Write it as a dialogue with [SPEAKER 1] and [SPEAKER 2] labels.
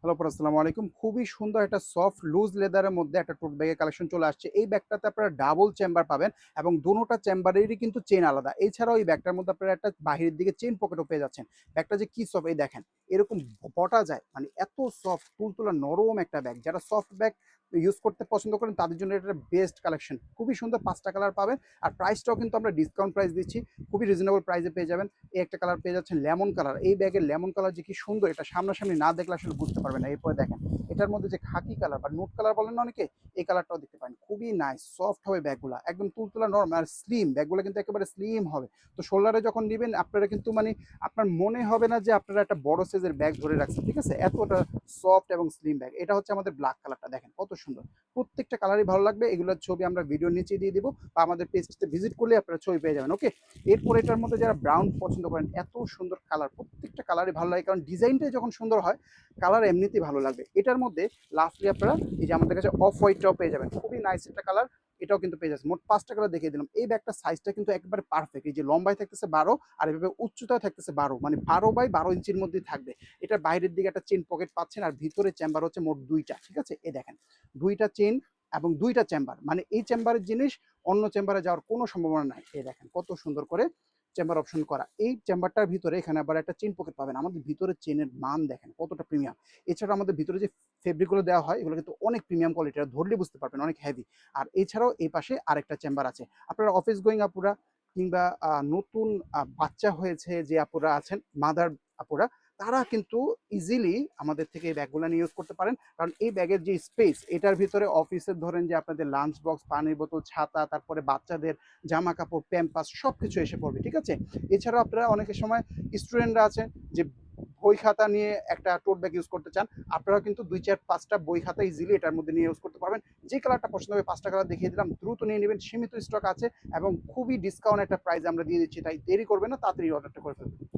[SPEAKER 1] Hello আপু, আসসালামু আলাইকুম। খুবই সুন্দর একটা সফট লুজ লেদারের মধ্যে একটা টোট ব্যাগের কালেকশন চলে আসছে। এই ব্যাগটাতে আপনারা ডাবল চেম্বার পাবেন এবং দোনোটা চেম্বারেরই কিন্তু চেইন আলাদা। এছাড়াও এই ব্যাগটার মধ্যে আপনারা একটা বাহিরের দিকে চেইন পকেটও পেয়ে যাচ্ছেন। ব্যাগটা যে কি সফট এই দেখেন। এরকম বটা যায় মানে এত সফট তুলতুলা নরম একটা ব্যাগ। যারা সফট ব্যাগ ইউজ করতে পছন্দ করেন তাদের জন্য এটা বেস্ট কালেকশন। খুবই সুন্দর ৫টা কালার পাবেন। আর প্রাইসটাও কিন্তু আমরা ডিসকাউন্ট প্রাইস দিচ্ছি। খুবই রিজনেবল প্রাইসে পেয়ে যাবেন। এই একটা কালার পেয়ে যাচ্ছেন লেমন কালার। এই ব্যাগের লেমন কালার যে কি সুন্দর এটা সামনাসামনি না দেখলে আসলে বুঝতে পারবেন না। এরপরে দেখেন এটার মধ্যে যে খাকি কালার বা নোট কালার বলেন না অনেকে, এই কালারটাও দেখতে পারেন। খুবই নাইস সফট হবে ব্যাগগুলা, একদম তুলতুলা নরম আর স্লিম। ব্যাগগুলো কিন্তু একেবারে স্লিম হবে। তো শোল্ডারে যখন নেবেন আপনারা কিন্তু মানে আপনার মনে হবে না যে আপনারা একটা বড় সাইজের ব্যাগ ধরে রাখছেন, ঠিক আছে? এতটা সফট এবং স্লিম ব্যাগ। এটা হচ্ছে আমাদের ব্ল্যাক কালারটা, দেখেন কত সুন্দর। প্রত্যেকটা কালারই ভালো লাগবে। এগুলোর ছবি আমরা ভিডিও নিচে দিয়ে দিব বা আমাদের পেজটিতে ভিজিট করলে আপনারা ছবি পেয়ে যাবেন। ওকে, এরপর এটার মধ্যে যারা ব্রাউন পছন্দ করেন, এত সুন্দর কালার, প্রত্যেকটা কালারই ভালো লাগে কারণ ডিজাইনটাই যখন সুন্দর হয় কালার এমনিতেই ভালো লাগবে। এটার মধ্যে লাস্টলি আপনারা এই যে আমাদের কাছে অফ হোয়াইটটাও পেয়ে যাবেন, খুবই নাইস একটা কালার। এটাও কিন্তু পেয়ে যাচ্ছে। মোট 5টা কালার দেখিয়ে দিলাম। এই ব্যাগটার সাইজটা কিন্তু একবারে পারফেক্ট। এই যে লম্বায় থাকতেছে 12 আর এভাবে উচ্চতায় থাকতেছে 12, মানে 12 বাই 12 ইঞ্চির মধ্যেই থাকবে। এটার বাইরের দিকে একটা চেন পকেট পাচ্ছেন আর ভিতরে চেম্বার হচ্ছে মোট 2টা, ঠিক আছে? এই দেখেন 2টা চেন এবং 2টা চেম্বার, মানে এই চেম্বারের জিনিস অন্য চেম্বারে যাওয়ার কোনো সম্ভাবনা নাই। এই দেখেন কত সুন্দর করে চেম্বার অপশন করা। এই চেম্বারটার ভিতরে এখানে আবার একটা চেন পকেট পাবেন। আমাদের ভিতরে চেনের মান দেখেন কতটা প্রিমিয়াম। এছাড়া আমাদের ভিতরে যে ফেব্রিকগুলো দেওয়া হয় এগুলো কিন্তু অনেক প্রিমিয়াম কোয়ালিটির, ধরলে বুঝতে পারবেন অনেক হেভি। আর এছাড়াও এই পাশে আরেকটা চেম্বার আছে। আপনারা অফিস গোয়িং আপুরা কিংবা নতুন বাচ্চা হয়েছে যে আপুরা আছেন, মাদার আপুরা, তারা কিন্তু ইজিলি আমাদের থেকে এই ব্যাগগুলো নিয়ে ইউজ করতে পারেন। কারণ এই ব্যাগের যে স্পেস, এটার ভিতরে অফিসের ধরেন যে আপনাদের লাঞ্চ বক্স, পানির বোতল, ছাতা, তারপরে বাচ্চাদের জামা কাপড়, প্যাম্পাস সবকিছু এসে পড়বে, ঠিক আছে? এছাড়াও আপনারা অনেকের সময় স্টুডেন্টরা আছেন যে বই খাতা নিয়ে একটা টোট ব্যাগ ইউজ করতে চান, আপনারাও কিন্তু ২, ৪, ৫টা বই খাতা ইজিলি এটার মধ্যে নিয়ে ইউজ করতে পারবেন। যে কালারটা পছন্দ হবে ৫টা কালার দেখিয়ে দিলাম, দ্রুত নিয়ে নেবেন, সীমিত স্টক আছে এবং খুবই ডিসকাউন্ট একটা প্রাইস আমরা দিয়ে দিচ্ছি, তাই দেরি করবেন না, তাড়াতাড়ি অর্ডারটা করে ফেলবেন।